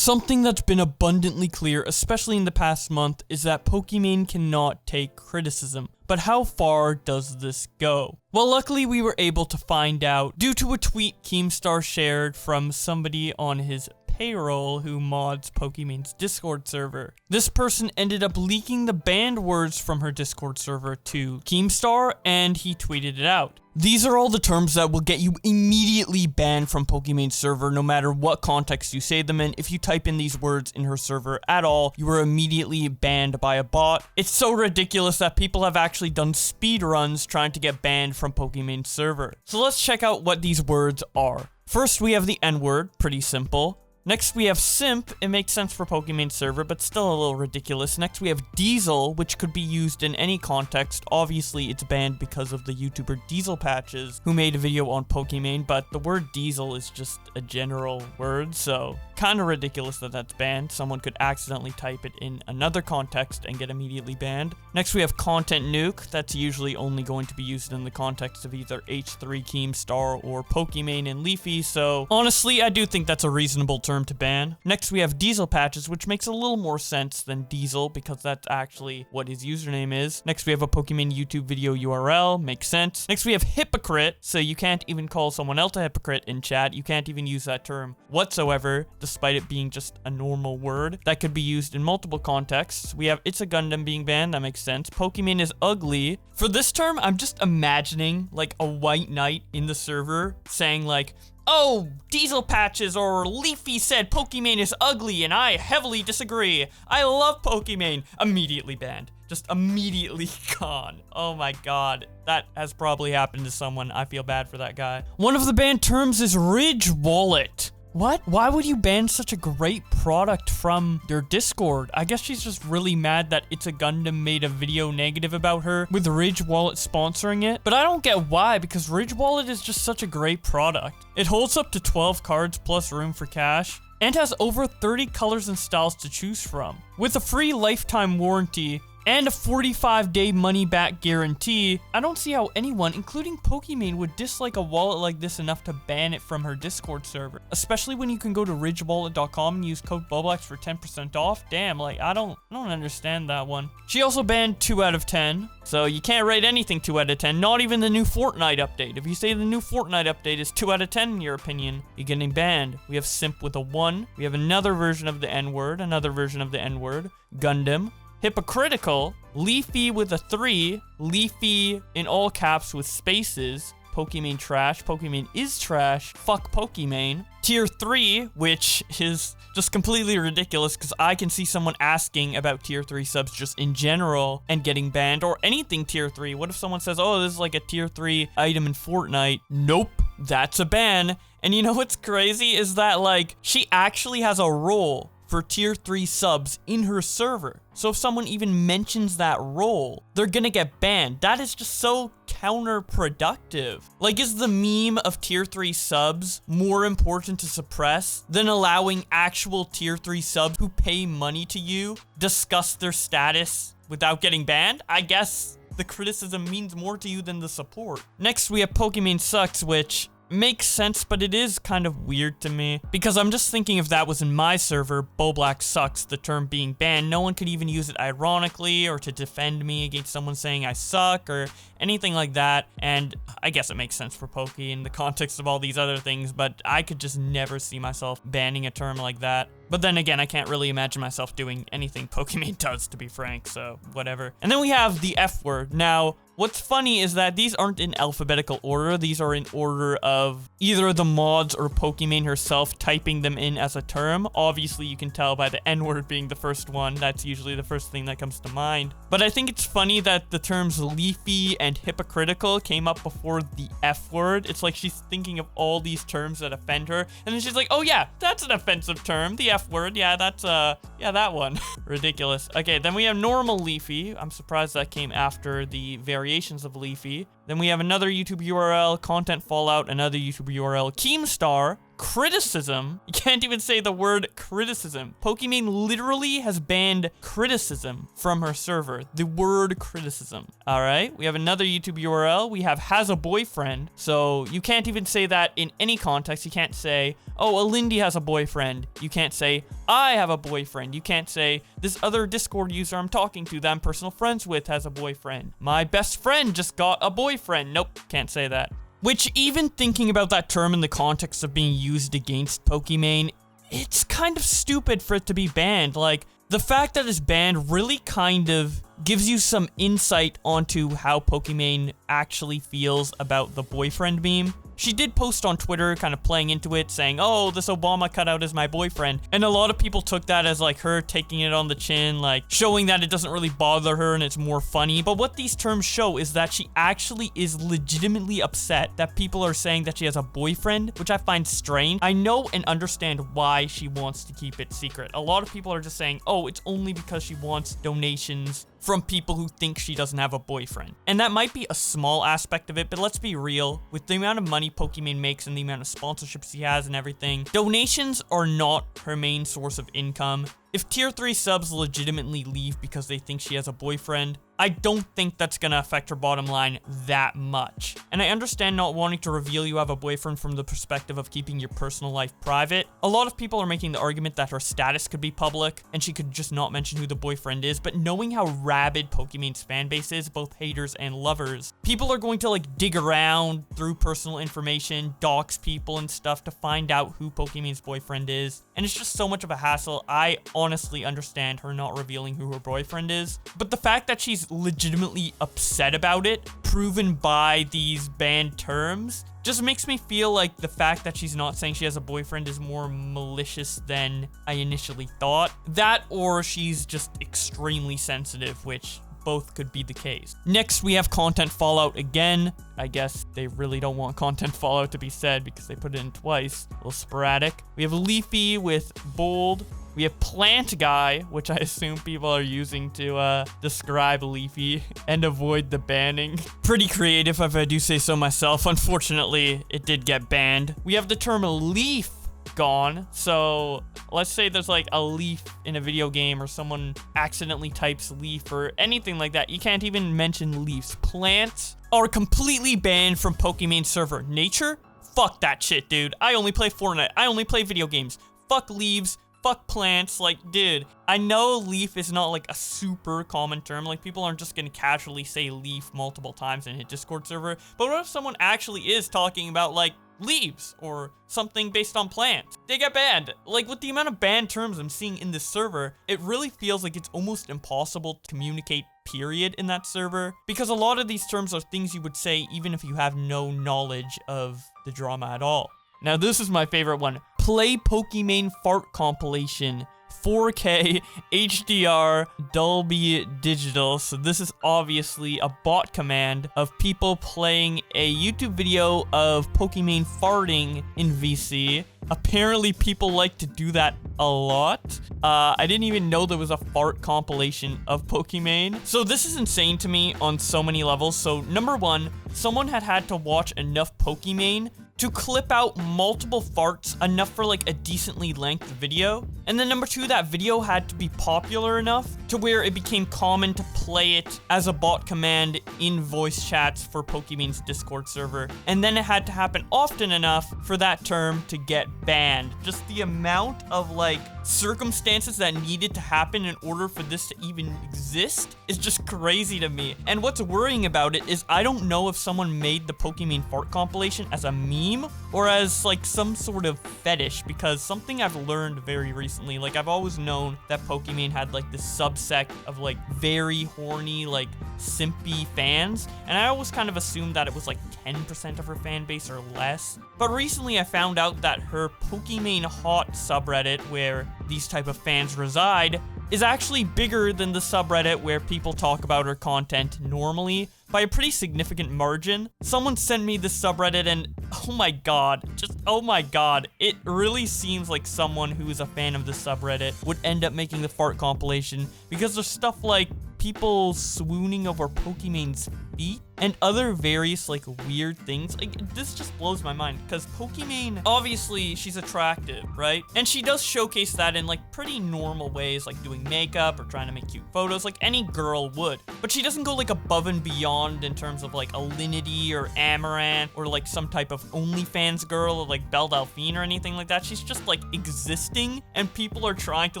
Something that's been abundantly clear, especially in the past month, is that Pokimane cannot take criticism. But how far does this go? Well, luckily we were able to find out due to a tweet Keemstar shared from somebody on his payroll who mods Pokimane's Discord server. This person ended up leaking the banned words from her Discord server to Keemstar, and he tweeted it out. These are all the terms that will get you immediately banned from Pokimane's server no matter what context you say them in. If you type in these words in her server at all, you are immediately banned by a bot. It's so ridiculous that people have actually done speed runs trying to get banned from Pokimane's server. So let's check out what these words are. First, we have the N-word, pretty simple. Next, we have simp. It makes sense for Pokimane's server, but still a little ridiculous. Next, we have diesel, which could be used in any context. Obviously, it's banned because of the YouTuber Diesel Patches, who made a video on Pokimane, but the word diesel is just a general word, so kind of ridiculous that that's banned. Someone could accidentally type it in another context and get immediately banned. Next, we have content nuke. That's usually only going to be used in the context of either H3 Keemstar or Pokimane and Leafy, so honestly, I do think that's a reasonable term to ban. Next, we have diesel patches, which makes a little more sense than diesel because that's actually what his username is. Next, we have a Pokimane YouTube video URL, makes sense. Next, we have hypocrite, so you can't even call someone else a hypocrite in chat. You can't even use that term whatsoever, despite it being just a normal word that could be used in multiple contexts. We have it's a Gundam being banned, that makes sense. Pokimane is ugly. For this term, I'm just imagining like a white knight in the server saying like, "Oh, Diesel Patches or Leafy said Pokimane is ugly and I heavily disagree. I love Pokimane." Immediately banned. Just immediately gone. Oh my god. That has probably happened to someone. I feel bad for that guy. One of the banned terms is Ridge Wallet. What? Why would you ban such a great product from your Discord? I guess she's just really mad that It's a Gundam made a video negative about her with Ridge Wallet sponsoring it. But I don't get why, because Ridge Wallet is just such a great product. It holds up to 12 cards plus room for cash, and has over 30 colors and styles to choose from. With a free lifetime warranty and a 45-day money-back guarantee, I don't see how anyone, including Pokimane, would dislike a wallet like this enough to ban it from her Discord server. Especially when you can go to ridgewallet.com and use code BUBBLEX for 10% off. Damn, like, I don't understand that one. She also banned 2 out of 10, so you can't rate anything 2 out of 10, not even the new Fortnite update. If you say the new Fortnite update is 2 out of 10 in your opinion, you're getting banned. We have simp with a 1. We have another version of the N-word, another version of the N-word, Gundam. Hypocritical, Leafy with a 3, Leafy in all caps with spaces, Pokimane trash, Pokimane is trash, fuck Pokimane. Tier 3, which is just completely ridiculous because I can see someone asking about tier 3 subs just in general and getting banned, or anything tier 3. What if someone says, "Oh, this is like a tier 3 item in Fortnite"? Nope, that's a ban. And you know what's crazy is that, like, she actually has a role for tier 3 subs in her server. So if someone even mentions that role, they're gonna get banned. That is just so counterproductive. Like, is the meme of tier 3 subs more important to suppress than allowing actual tier 3 subs who pay money to you discuss their status without getting banned? I guess the criticism means more to you than the support. Next, we have Pokimane sucks, which makes sense, but it is kind of weird to me because I'm just thinking if that was in my server, BoBlack sucks, the term being banned, no one could even use it ironically or to defend me against someone saying I suck or anything like that. And I guess it makes sense for Poki in the context of all these other things, but I could just never see myself banning a term like that. But then again, I can't really imagine myself doing anything Pokimane does, to be frank, so whatever. And then we have the F word. Now, what's funny is that these aren't in alphabetical order. These are in order of either the mods or Pokimane herself typing them in as a term. Obviously, you can tell by the N-word being the first one. That's usually the first thing that comes to mind. But I think it's funny that the terms leafy and hypocritical came up before the F word. It's like she's thinking of all these terms that offend her, and then she's like, "Oh yeah, that's an offensive term, the F word. Yeah, that's yeah, that one." Ridiculous. Okay, then we have normal leafy. I'm surprised that came after the variations of leafy. Then we have another YouTube URL, content fallout, another YouTube URL, Keemstar, criticism. You can't even say the word criticism. Pokimane literally has banned criticism from her server. The word criticism. All right, we have another YouTube URL. We have has a boyfriend. So you can't even say that in any context. You can't say, oh, Alindy has a boyfriend. You can't say, I have a boyfriend. You can't say, this other Discord user I'm talking to that I'm personal friends with has a boyfriend. My best friend just got a boyfriend. Nope, can't say that. Which, even thinking about that term in the context of being used against Pokimane, it's kind of stupid for it to be banned. Like, the fact that it's banned really kind of gives you some insight onto how Pokimane actually feels about the boyfriend meme. She did post on Twitter kind of playing into it, saying, oh, this Obama cutout is my boyfriend. And a lot of people took that as like her taking it on the chin, like showing that it doesn't really bother her and it's more funny. But what these terms show is that she actually is legitimately upset that people are saying that she has a boyfriend, which I find strange. I know and understand why she wants to keep it secret. A lot of people are just saying, oh, it's only because she wants donations from people who think she doesn't have a boyfriend. And that might be a small aspect of it, but let's be real. With the amount of money Pokimane makes and the amount of sponsorships he has and everything, donations are not her main source of income. If tier 3 subs legitimately leave because they think she has a boyfriend, I don't think that's gonna affect her bottom line that much. And I understand not wanting to reveal you have a boyfriend from the perspective of keeping your personal life private. A lot of people are making the argument that her status could be public and she could just not mention who the boyfriend is, but knowing how rabid Pokimane's fan base is, both haters and lovers, people are going to like dig around through personal information, dox people and stuff to find out who Pokimane's boyfriend is. And it's just so much of a hassle. I honestly understand her not revealing who her boyfriend is, but the fact that she's legitimately upset about it, proven by these banned terms, just makes me feel like the fact that she's not saying she has a boyfriend is more malicious than I initially thought. That, or she's just extremely sensitive, which both could be the case. Next, we have content fallout again. I guess they really don't want content fallout to be said because they put it in twice. A little sporadic. We have Leafy with bold. We have Plant Guy, which I assume people are using to describe Leafy and avoid the banning. Pretty creative if I do say so myself. Unfortunately, it did get banned. We have the term leaf gone. So let's say there's like a leaf in a video game or someone accidentally types leaf or anything like that. You can't even mention leaves. Plants are completely banned from Pokimane server. Nature? Fuck that shit, dude. I only play Fortnite. I only play video games. Fuck leaves. Fuck plants. Like, dude, I know leaf is not like a super common term. Like, people aren't just gonna casually say leaf multiple times in a Discord server. But what if someone actually is talking about like leaves or something based on plants? They get banned. Like, with the amount of banned terms I'm seeing in this server, it really feels like it's almost impossible to communicate period in that server, because a lot of these terms are things you would say even if you have no knowledge of the drama at all. Now, this is my favorite one. Play Pokimane fart compilation. 4K HDR Dolby Digital. So this is obviously a bot command of people playing a YouTube video of Pokimane farting in VC. Apparently people like to do that a lot. I didn't even know there was a fart compilation of Pokimane. So this is insane to me on so many levels. So number one, someone had to watch enough Pokimane to clip out multiple farts, enough for like a decently length video. And then number two, that video had to be popular enough to where it became common to play it as a bot command in voice chats for Pokimane's Discord server. And then it had to happen often enough for that term to get banned. Just the amount of like circumstances that needed to happen in order for this to even exist is just crazy to me. And what's worrying about it is I don't know if someone made the Pokimane fart compilation as a meme or as like some sort of fetish, because something I've learned very recently, like I've always known that Pokimane had like this subsect of like very horny, like simpy fans, and I always kind of assumed that it was like 10% of her fan base or less. But recently I found out that her Pokimane Hot subreddit, where these type of fans reside, is actually bigger than the subreddit where people talk about her content normally by a pretty significant margin. Someone sent me this subreddit and oh my god, just oh my god, it really seems like someone who is a fan of this subreddit would end up making the fart compilation, because there's stuff like people swooning over Pokimane's feet. and other various like weird things. Like, this just blows my mind because Pokimane, obviously she's attractive, right? And she does showcase that in like pretty normal ways, like doing makeup or trying to make cute photos like any girl would. But she doesn't go like above and beyond in terms of like Alinity or Amaranth or like some type of OnlyFans girl or like Belle Delphine or anything like that. She's just like existing, and people are trying to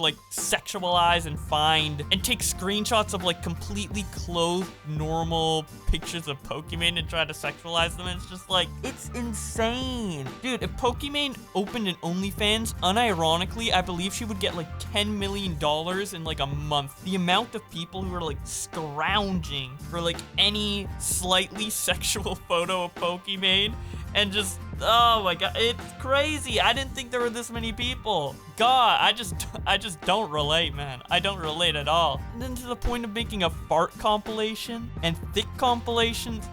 like sexualize and find and take screenshots of like completely clothed normal pictures of Pokimane and try to sexualize them. And it's just like, it's insane. Dude, if Pokimane opened an OnlyFans, unironically, I believe she would get like $10 million in like a month. The amount of people who are like scrounging for like any slightly sexual photo of Pokimane, and just, oh my god, it's crazy. I didn't think there were this many people. God, I just don't relate, man. I don't relate at all. And then to the point of making a fart compilation and thick compilations,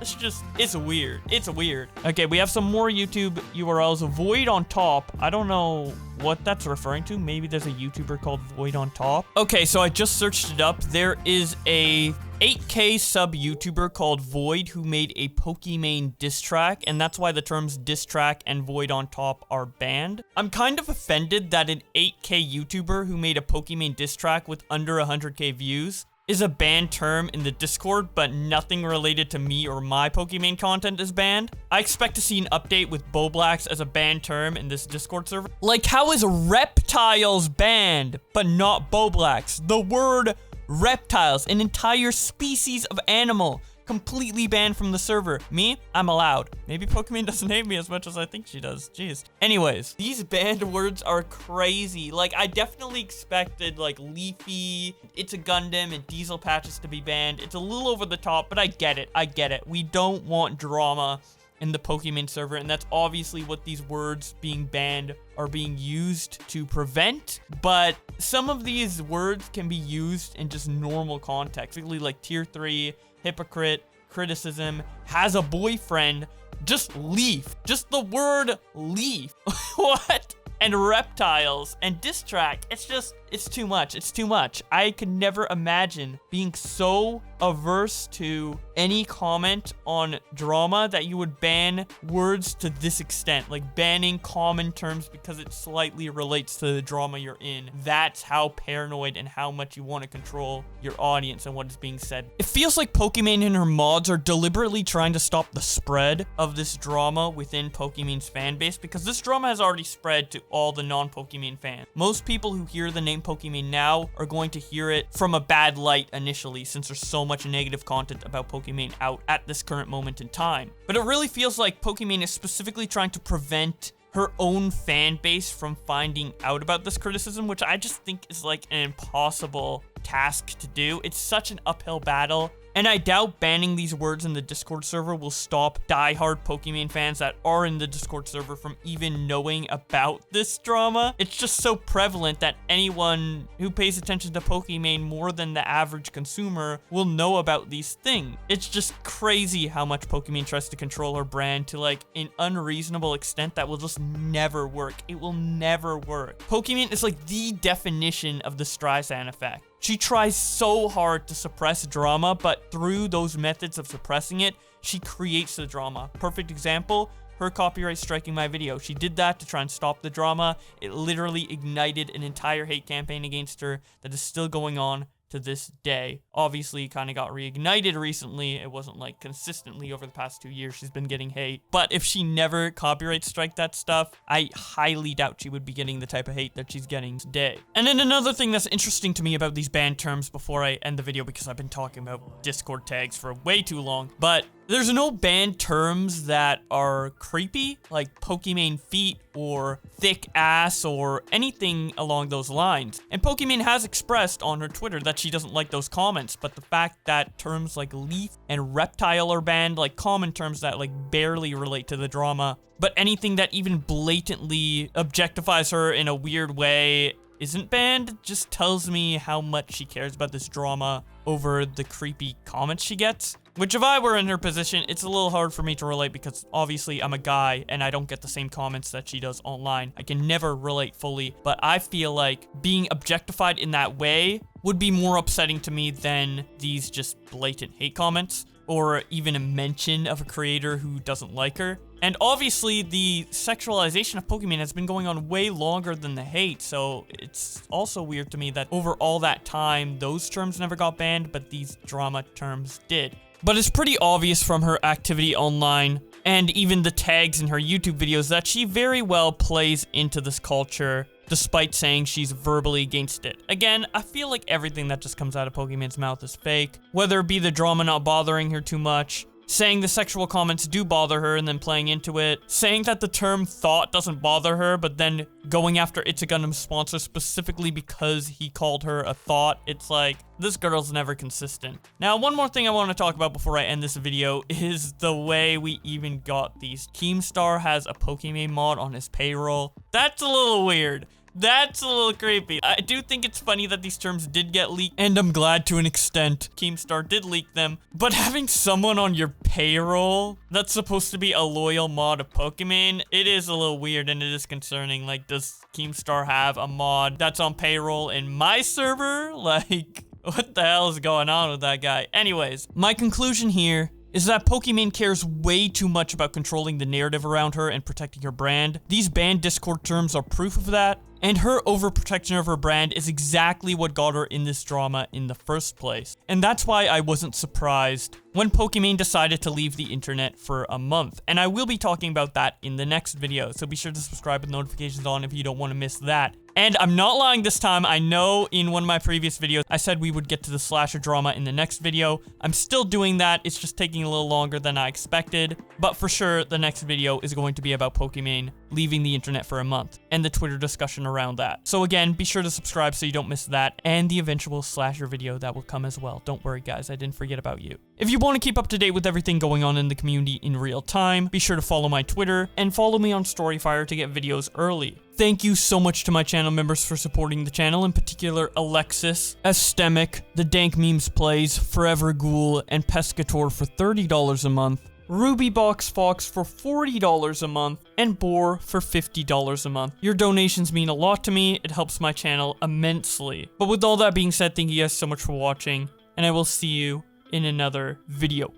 it's weird. It's weird. Okay, we have some more YouTube URLs. Void on Top. I don't know what that's referring to. Maybe there's a YouTuber called Void on Top. Okay, so I just searched it up. There is a 8K sub YouTuber called Void who made a Pokimane diss track, and that's why the terms diss track and Void on Top are banned. I'm kind of offended that an 8K YouTuber who made a Pokimane diss track with under 100K views is a banned term in the Discord, but nothing related to me or my Pokimane content is banned. I expect to see an update with Boblax as a banned term in this Discord server. Like, how is reptiles banned, but not Boblax? The word reptiles, an entire species of animal, completely banned from the server. Me, I'm allowed. Maybe Pokimane doesn't hate me as much as I think she does. Jeez. Anyways, these banned words are crazy. Like, I definitely expected like Leafy, It's a Gundam, and Diesel Patches to be banned. It's a little over the top, but I get it. I get it. We don't want drama in the Pokimane server, and that's obviously what these words being banned are being used to prevent. But some of these words can be used in just normal context, particularly like tier 3, hypocrite, criticism, has a boyfriend, just leaf, just the word leaf. What? And reptiles and diss track. It's too much. It's too much. I could never imagine being so averse to any comment on drama that you would ban words to this extent, like banning common terms because it slightly relates to the drama you're in. That's how paranoid and how much you want to control your audience and what is being said. It feels like Pokimane and her mods are deliberately trying to stop the spread of this drama within Pokimane's fan base, because this drama has already spread to all the non-Pokimane fans. Most people who hear the name Pokimane now are going to hear it from a bad light initially, since there's so much negative content about Pokimane out at this current moment in time. But it really feels like Pokimane is specifically trying to prevent her own fan base from finding out about this criticism, which I just think is like an impossible task to do. It's such an uphill battle. And I doubt banning these words in the Discord server will stop diehard Pokimane fans that are in the Discord server from even knowing about this drama. It's just so prevalent that anyone who pays attention to Pokimane more than the average consumer will know about these things. It's just crazy how much Pokimane tries to control her brand to like an unreasonable extent that will just never work. It will never work. Pokimane is like the definition of the Streisand effect. She tries so hard to suppress drama, but through those methods of suppressing it, she creates the drama. Perfect example, her copyright striking my video. She did that to try and stop the drama. It literally ignited an entire hate campaign against her that is still going on to this day. Obviously, kind of got reignited recently. It wasn't like consistently over the past 2 years she's been getting hate. But if she never copyright strike that stuff, I highly doubt she would be getting the type of hate that she's getting today. And then another thing that's interesting to me about these banned terms before I end the video, because I've been talking about Discord tags for way too long, but there's no banned terms that are creepy, like Pokimane feet or thick ass or anything along those lines. And Pokimane has expressed on her Twitter that she doesn't like those comments, but the fact that terms like leaf and reptile are banned, like common terms that like barely relate to the drama, but anything that even blatantly objectifies her in a weird way isn't banned, just tells me how much she cares about this drama over the creepy comments she gets. Which, if I were in her position, it's a little hard for me to relate because obviously I'm a guy and I don't get the same comments that she does online. I can never relate fully, but I feel like being objectified in that way would be more upsetting to me than these just blatant hate comments. or even a mention of a creator who doesn't like her. And obviously, the sexualization of Pokimane has been going on way longer than the hate, so it's also weird to me that over all that time, those terms never got banned, but these drama terms did. But it's pretty obvious from her activity online, and even the tags in her YouTube videos, that she very well plays into this culture, despite saying she's verbally against it. Again, I feel like everything that just comes out of Pokimane's mouth is fake, whether it be the drama not bothering her too much, saying the sexual comments do bother her and then playing into it, saying that the term thought doesn't bother her, but then going after It's a Gundam sponsor specifically because he called her a thought. It's like, this girl's never consistent. Now, one more thing I want to talk about before I end this video is the way we even got these. Keemstar has a Pokimane mod on his payroll. That's a little weird. That's a little creepy. I do think it's funny that these terms did get leaked, and I'm glad to an extent Keemstar did leak them. But having someone on your payroll that's supposed to be a loyal mod of Pokimane, it is a little weird and it is concerning. Like, does Keemstar have a mod that's on payroll in my server? Like, what the hell is going on with that guy? Anyways, my conclusion here is that Pokimane cares way too much about controlling the narrative around her and protecting her brand. These banned Discord terms are proof of that, and her overprotection of her brand is exactly what got her in this drama in the first place. And that's why I wasn't surprised when Pokimane decided to leave the internet for a month. And I will be talking about that in the next video, so be sure to subscribe with notifications on if you don't want to miss that. And I'm not lying this time. I know in one of my previous videos, I said we would get to the slasher drama in the next video. I'm still doing that. It's just taking a little longer than I expected. But for sure, the next video is going to be about Pokimane leaving the internet for a month and the Twitter discussion around that. So again, be sure to subscribe so you don't miss that and the eventual slasher video that will come as well. Don't worry, guys. I didn't forget about you. If you want to keep up to date with everything going on in the community in real time, be sure to follow my Twitter and follow me on Storyfire to get videos early. Thank you so much to my channel members for supporting the channel, in particular Alexis, Estemic, The Dank Memes Plays, Forever Ghoul, and Pescator for $30 a month, Rubybox Fox for $40 a month, and Boar for $50 a month. Your donations mean a lot to me, it helps my channel immensely. But with all that being said, thank you guys so much for watching, and I will see you in another video.